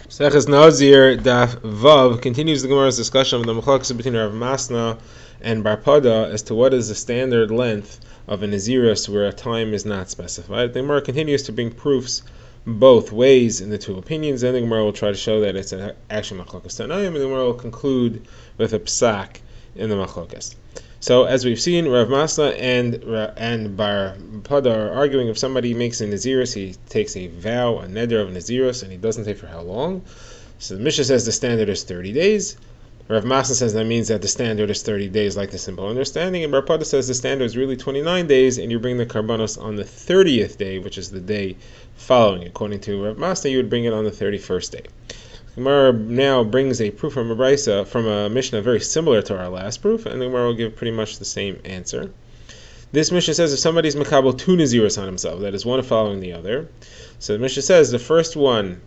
Seches Nazir Daf Vav continues the Gemara's discussion of the machlokes between Rav Masna and Bar Pada as to what is the standard length of a Nazirus where a time is not specified. The Gemara continues to bring proofs both ways in the two opinions, and the Gemara will try to show that it's an actual machlokes Tanayim, and the Gemara will conclude with a psak in the machlokes. So, as we've seen, Rav Masna and Bar Pada are arguing if somebody makes a Nazirus, he takes a vow, a neder of Nazirus, and he doesn't take for how long. So the Mishnah says the standard is 30 days. Rav Masna says that means that the standard is 30 days, like the simple understanding, and Bar Pada says the standard is really 29 days, and you bring the karbanos on the 30th day, which is the day following. According to Rav Masna, you would bring it on the 31st day. Gemara now brings a proof from a brisa, from a Mishnah very similar to our last proof, and the Gemara will give pretty much the same answer. This Mishnah says if somebody's makabel two nazirus on himself, that is one following the other. So the Mishnah says the first one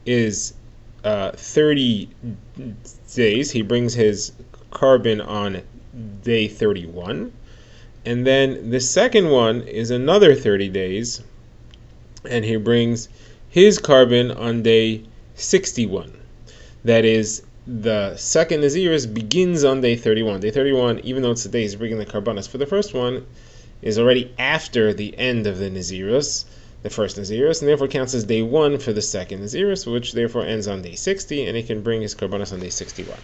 is 30 days. He brings his carbon on day 31, and then the second one is another 30 days, and he brings his carbon on day 61. That is, the second Nazirus begins on day 31. Day 31, even though it's the day he's bringing the karbanos for the first one, is already after the end of the Nazirus, the first Nazirus, and therefore counts as day 1 for the second Nazirus, which therefore ends on day 60, and he can bring his karbanos on day 61.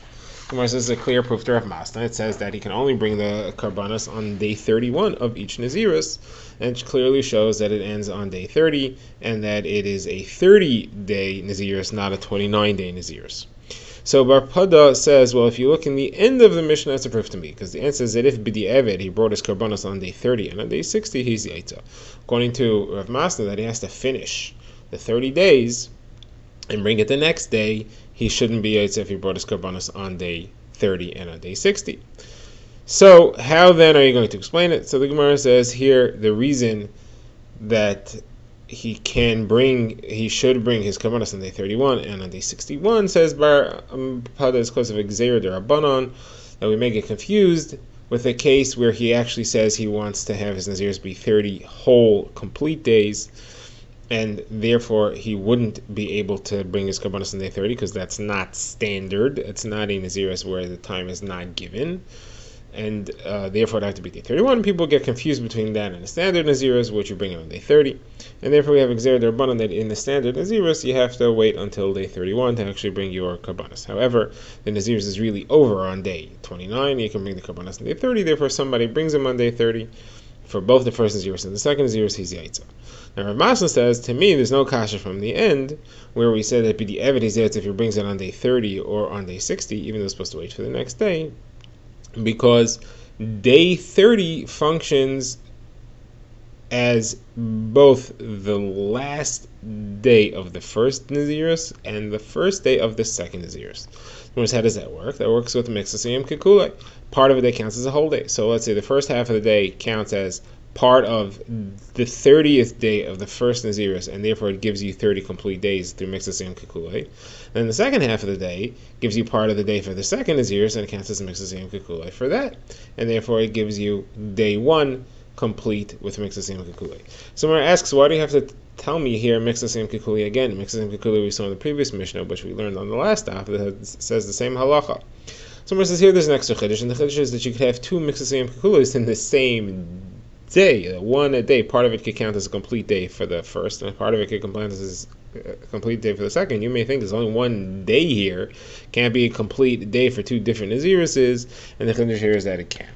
This is a clear proof to Rav Masna. It says that he can only bring the karbanos on day 31 of each Nazirus, and it clearly shows that it ends on day 30, and that it is a 30-day Nazirus, not a 29-day Nazirus. So Bar Pada says, well, if you look in the end of the Mishnah, that's a proof to me, because the answer is that if B'di Eved, he brought his karbanos on day 30, and on day 60, he's Yaitza. According to Rav Masna, that he has to finish the 30 days and bring it the next day, he shouldn't be Yaitza if he brought his karbanos on day 30 and on day 60. So how then are you going to explain it? So the Gemara says here, the reason that he should bring his karbanos on day 31 and on day 61, says Bar Pada, is because of Gzeira D'Rabbanan, that we may get confused with a case where he actually says he wants to have his Nazirus be 30 whole, complete days, and therefore he wouldn't be able to bring his karbanos on day 30, because that's not standard. It's not a Nazirus where the time is not given, and therefore it would have to be day 31. People get confused between that and the standard Nazirus, which you bring on day 30, and therefore we have Gzeira D'Rabbanan that in the standard Nazirus you have to wait until day 31 to actually bring your karbanos. However, the Nazirus is really over on day 29. You can bring the karbanos on day 30. Therefore, somebody brings him on day 30 for both the first Nazirus and the second Nazirus. He's Yaitza. Now, Rav Masna says, to me, there's no kasha from the end, where we said that B'di Eved is Yaitza if he brings it on day 30 or on day 60, even though it's supposed to wait for the next day, because day 30 functions as both the last day of the first Nazirus and the first day of the second Nazirus. How does that work? That works with Mixasiyim Kikule. Part of a day counts as a whole day. So let's say the first half of the day counts as part of the 30th day of the first Nazirus, and therefore it gives you 30 complete days through Mixasiyim Kikule. Then the second half of the day gives you part of the day for the second Nazirus, and it counts as Mixasiyim Kikule for that. And therefore it gives you day 1 complete with Mixasiyim Kikule. Someone asks, why do you have to tell me here Mixasiyim Kikule again? Mixasiyim Kikule we saw in the previous Mishnah, which we learned on the last daf, that says the same halacha. Someone says here there's an extra chiddush, and the chiddush is that you could have two Mixasiyim Kikules in the same day, one a day. Part of it could count as a complete day for the first, and part of it could count as a complete day for the second. You may think there's only one day here, can't be a complete day for two different Naziruses, and the chiddush here is that it can.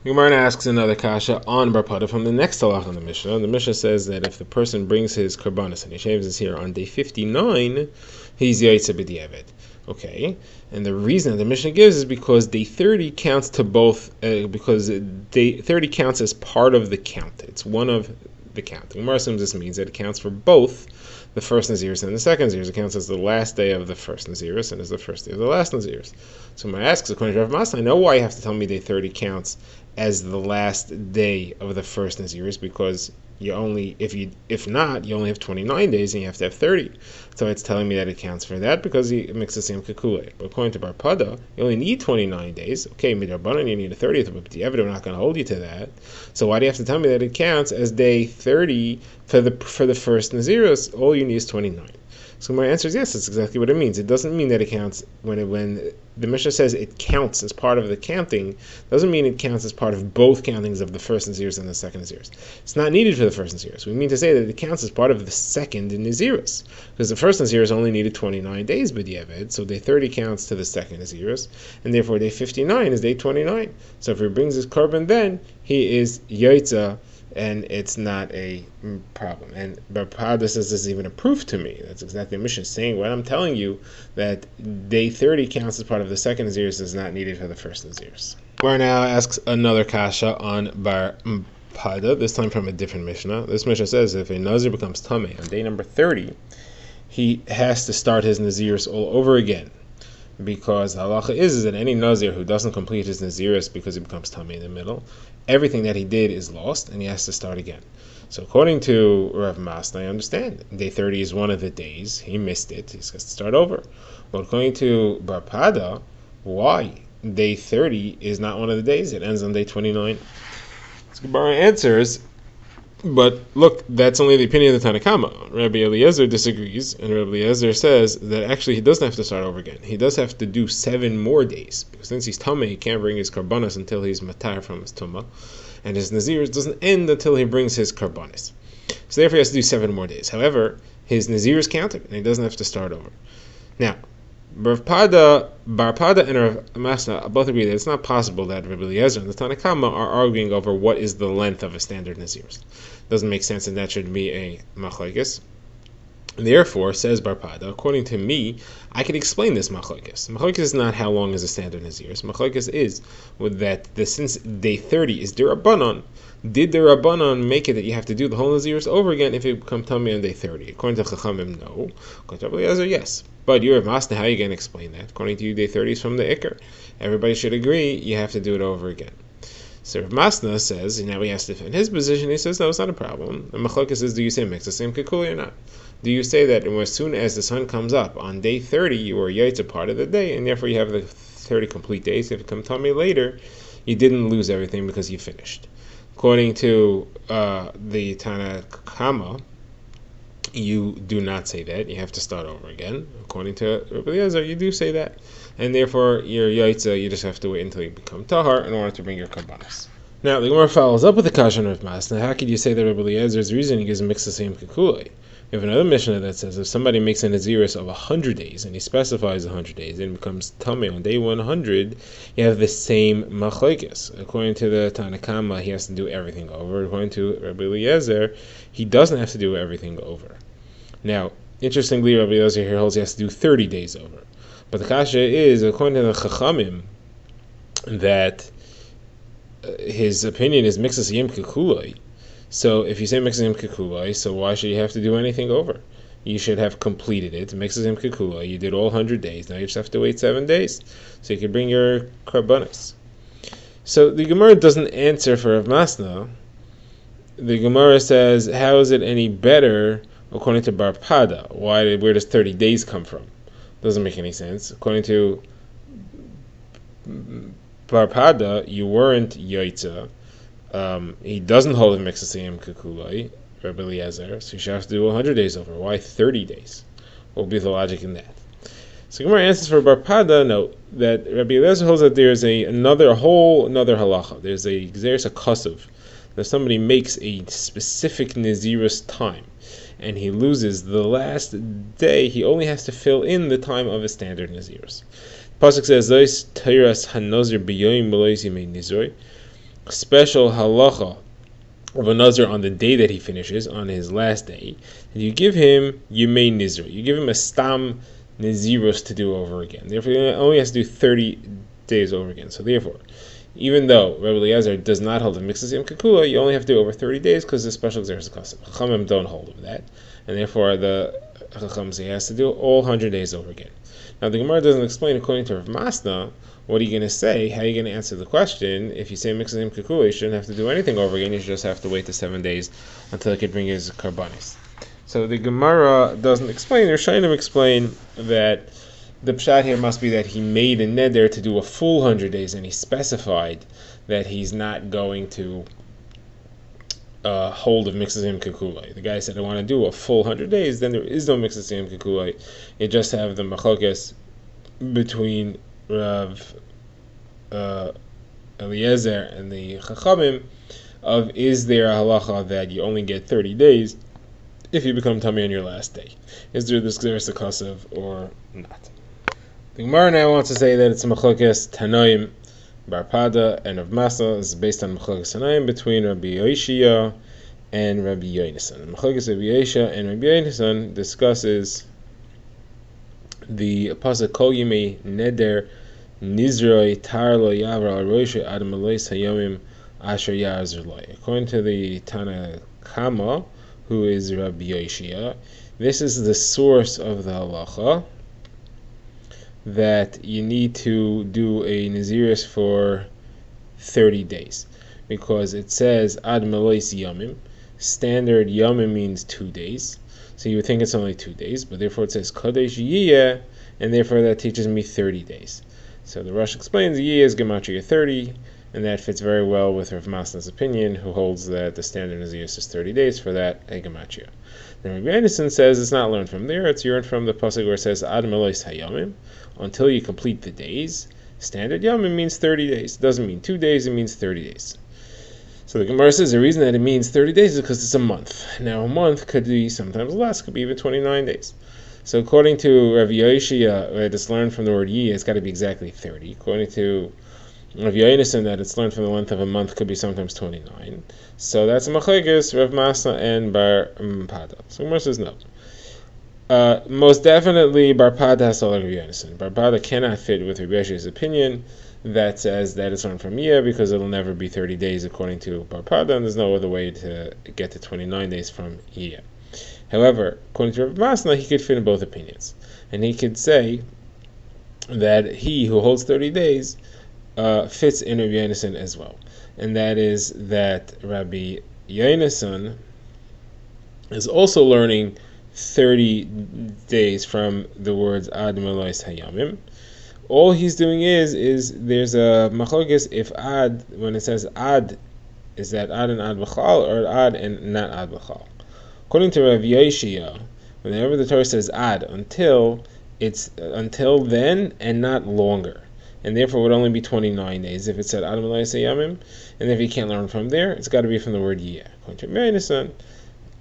Gemara asks another kasha on Bar Pada from the next halach in the Mishnah. The Mishnah says that if the person brings his karbanos and he shaves his hair on day 59, he's Yaitza B'di Eved. Okay, and the reason that the Mishnah gives is because day 30 counts to both, because day 30 counts as part of the count. It's one of the count. The Gemara assumes this means that it counts for both the first Nazirus and the second Nazirus. It counts as the last day of the first Nazirus and as the first day of the last Nazirus. So when I ask, according to Rav Masna, I know why you have to tell me day 30 counts as the last day of the first Nazirus, because you only, if not, you only have 29 days and you have to have 30. So it's telling me that it counts for that because he mixes the same kakule. But according to Bar Pada, you only need 29 days. Okay, midrabanan, you need a 30th, but the evidence, we're not going to hold you to that. So why do you have to tell me that it counts as day 30 for the first Nazirus? All you need is 29. So my answer is yes, that's exactly what it means. It doesn't mean that it counts when the Mishnah says it counts as part of the counting, doesn't mean it counts as part of both countings of the first Naziris and the second Naziris. It's not needed for the first Naziris. We mean to say that it counts as part of the second Naziris, because the first Naziris only needed 29 days b'diavad, so day 30 counts to the second Naziris, and therefore day 59 is day 29. So if he brings his korban then, he is Yaitza, and it's not a problem. And Barpada says this is even a proof to me. That's exactly the Mishnah saying what I'm telling you, that day 30 counts as part of the second Naziris is not needed for the first Naziris. Where now asks another kasha on Barpada, this time from a different Mishnah. This Mishnah says if a Nazir becomes Tameh on day number 30, he has to start his Naziris all over again. Because the halacha is that any Nazir who doesn't complete his Naziris because he becomes Tameh in the middle, everything that he did is lost and he has to start again. So according to Rav Masna, I understand. Day 30 is one of the days. He missed it. He has to start over. But according to Barpada, why? Day 30 is not one of the days. It ends on day 29. So Gemara answers, but look, that's only the opinion of the Tanakama. Rabbi Eliezer disagrees, and Rabbi Eliezer says that actually he doesn't have to start over again. He does have to do 7 more days, because since he's Tameh, he can't bring his karbanos until he's matar from his tumah, and his Naziris doesn't end until he brings his karbanos. So therefore he has to do 7 more days. However, his Naziris counted, and he doesn't have to start over. Now, Barpada and Rav Masna both agree that it's not possible that Rabbi Eliezer and the Tanakama are arguing over what is the length of a standard Naziris. Doesn't make sense, and that should be a machlokes. Therefore, says Barpada, according to me, I can explain this machlokes. Machlokes is not how long is a standard Naziris. Machlokes is that since day 30 is derabanan, did the Rabbanon make it that you have to do the whole Naziris over again if you become Tameh on day 30? According to Chachamim, no. According to Rabbi Eliezer, yes. But you're a Masna, how are you going to explain that? According to you, day 30 is from the Iker. Everybody should agree you have to do it over again. So Rav Masna says, now he has to defend his position. He says, no, it's not a problem. The Machlokes is, do you say Mixasim Kikuli or not? Do you say that as soon as the sun comes up on day 30, you are Yaitza part of the day, and therefore you have the 30 complete days? If you come Tameh later, you didn't lose everything because you finished. According to the Tanakama, you do not say that. You have to start over again. According to Rabbi Eliezer, you do say that. And therefore, your Yaitza, you just have to wait until you become Tahar in order to bring your Karbanos. Now, the Gemara follows up with the Kashan of Masna. How could you say that Rabbi Eliezer's reasoning is a mix of same Kakulei? We have another Mishnah that says if somebody makes a Naziris of 100 days, and he specifies 100 days, and becomes Tameh on day 100, you have the same machlokes. According to the Tanakama, he has to do everything over. According to Rabbi Eliezer, he doesn't have to do everything over. Now, interestingly, Rabbi Eliezer here holds he has to do 30 days over. But the kasha is, according to the Chachamim, that his opinion is mixas yim kekulai. So if you say mixas yim kekulai, so why should you have to do anything over? You should have completed it. Mixas yim kekulai. You did all 100 days. Now you just have to wait 7 days, so you can bring your karbanos. So the Gemara doesn't answer for Rav Masna. The Gemara says, how is it any better according to Barpada? Where does 30 days come from? Doesn't make any sense. According to Barpada, you weren't Yaitza. He doesn't hold a Mixasiyim Kukulai, Rabbi Eliezer, so you should have to do 100 days over. Why 30 days? What would be the logic in that? So Gemara answers for Barpada, no, that Rabbi Eliezer holds that there's another halacha. There's a kasav, that somebody makes a specific Naziris time, and he loses the last day. He only has to fill in the time of a standard Naziris. Pasuk says, "Zois teiras hanazir b'yoyim b'lois yimei nizroi." Special halacha of a Nazir on the day that he finishes, on his last day, and you give him yimei nizroi. You give him a stam Naziros to do over again. Therefore, he only has to do 30 days over again. So therefore, even though Rabbi Eliezer does not hold a mixas yom kakula, you only have to do over 30 days because the special xeris kasav. Chachamim don't hold of that, and therefore the Chacham say he has to do all 100 days over again. Now the Gemara doesn't explain according to Rav Masna. What are you going to say? How are you going to answer the question? If you say mixas yom kakula, you shouldn't have to do anything over again. You should just have to wait the 7 days until he could bring his karbanis. So the Gemara doesn't explain. They're trying to explain that the pshat here must be that he made a neder to do a full 100 days, and he specified that he's not going to hold of Mixasiyim Kekulai. The guy said, I want to do a full 100 days, then there is no Mixasiyim Kekulai. You just have the machlokes between Rav Eliezer and the Chachamim of is there a halacha that you only get 30 days if you become tummy on your last day? Is there this Gzeres HaKasav or not? The Gemara now wants to say that it's machlokes Tanoim Bar Pada and Rav Masna is based on machlokes Tanoim between Rabbi Yoshia and Rabbi Yonasan. Machlokes Rabbi Yoshia and Rabbi Yonasan discusses the pasuk Kol Yimei Neder Nizroi Tar Lo Yavra Al Rosh Adam Alois Hayomim Asher Yazr Loi. According to the Tana Kama, who is Rabbi Yoshia, this is the source of the halacha that you need to do a Naziris for 30 days. Because it says Ad Melois Yomim. Standard Yomim means 2 days. So you would think it's only 2 days, but therefore it says Kodesh Yiyeh, and therefore that teaches me 30 days. So the Rosh explains Yiyeh is Gematria 30, and that fits very well with Rav Masna's opinion, who holds that the standard Naziris is 30 days for that a Gematria. Then Rabbi Anderson says it's not learned from there, it's learned from the pasuk where it says Ad Melois Hayomim, until you complete the days. Standard Yomim means 30 days. It doesn't mean 2 days, it means 30 days. So the Gemara says the reason that it means 30 days is because it's a month. Now a month could be sometimes less, could be even 29 days. So according to Rav Yoshia, it's learned from the word Yi, it's got to be exactly 30. According to Rav Yonasan, that it's learned from the length of a month, could be sometimes 29. So that's a machlokes, Rav Masna and Bar Pada. So Gemara says no. Most definitely Bar Pada has to like Rav Yonasan. Bar Pada cannot fit with Rav Yoshia's opinion that says that it's learned from Yiyah because it'll never be 30 days according to Bar Pada, and there's no other way to get to 29 days from Yiyah. However, according to Rav Masna, he could fit in both opinions. And he could say that he who holds 30 days fits in Rabbi Yonasan as well. And that is that Rabbi Yonasan is also learning 30 days from the words Ad Melois Hayamim. All he's doing is there's a machlokes if Ad, when it says Ad, is that Ad and Ad B'chal or Ad and not Ad B'chal? According to Rav Yoshia, whenever the Torah says Ad, until, it's until then and not longer. And therefore it would only be 29 days if it said Ad Melois Hayamim. And if you can't learn from there, it's got to be from the word Yiyah. According to Rabbi Yonasan,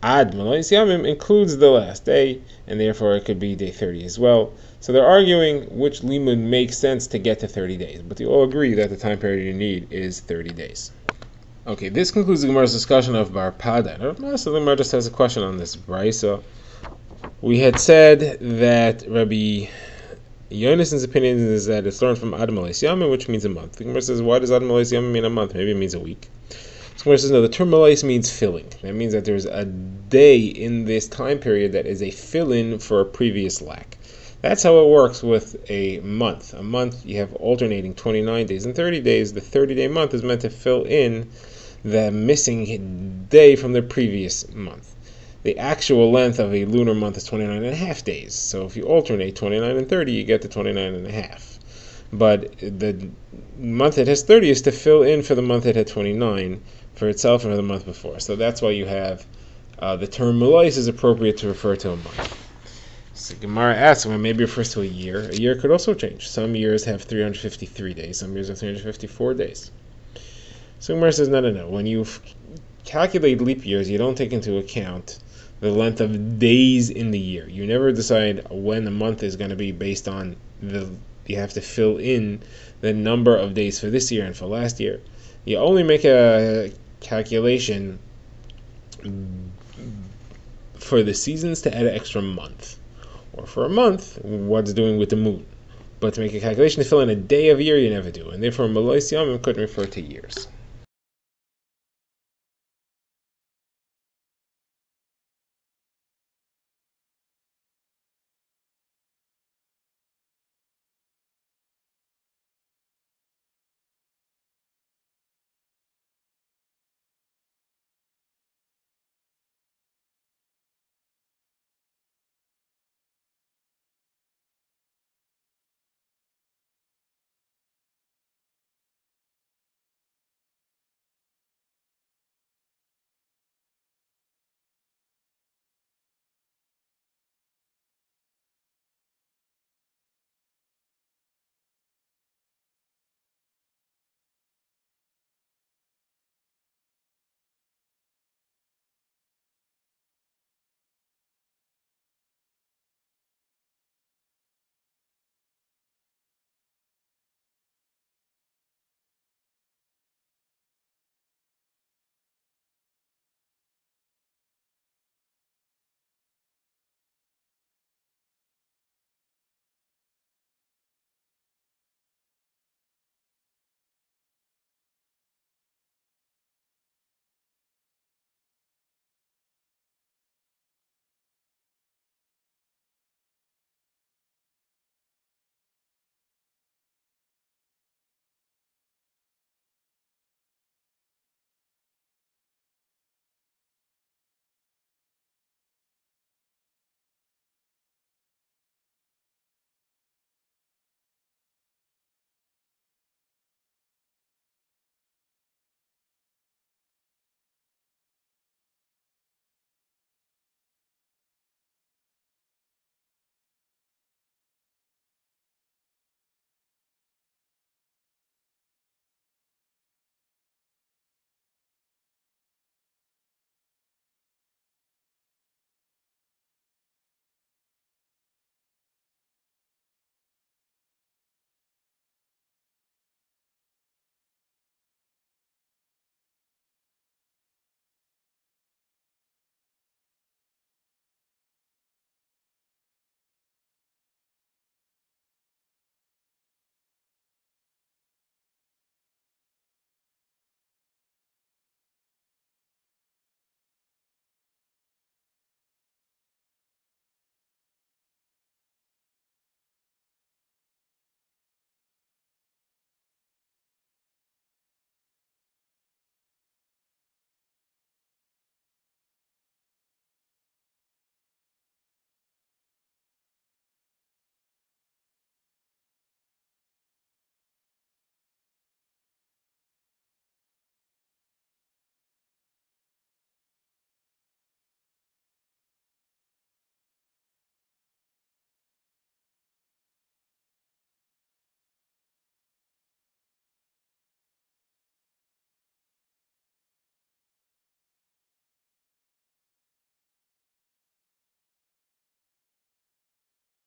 Ad Melois Yamim includes the last day, and therefore it could be day 30 as well. So they're arguing which limud makes sense to get to 30 days, but they all agree that the time period you need is 30 days. Okay, this concludes the Gemara's discussion of Bar Pada. So the Gemara just has a question on this brisa. We had said that Rabbi Yonasan's opinion is that it's learned from Ad Melois Yamim, which means a month. The Gemara says, why does Ad Melois Yamim mean a month? Maybe it means a week. The Gemara says, no, the term Melois means filling. That means that there's a day in this time period that is a fill-in for a previous lack. That's how it works with a month. A month, you have alternating 29 days and 30 days. The 30-day month is meant to fill in the missing day from the previous month. The actual length of a lunar month is 29 and a half days. So if you alternate 29 and 30, you get to 29 and a half. But the month that has 30 is to fill in for the month that had 29 for itself and for the month before. So that's why you have the term Melois is appropriate to refer to a month. So Gemara asks, well, maybe it refers to a year. A year could also change. Some years have 353 days. Some years have 354 days. So Gemara says, no. When you calculate leap years, you don't take into account the length of days in the year. You never decide when the month is going to be based on you have to fill in the number of days for this year and for last year. You only make a calculation for the seasons to add an extra month. Or for a month, what's doing with the moon. But to make a calculation to fill in a day of year, you never do. And therefore, Melois Yamim couldn't refer to years.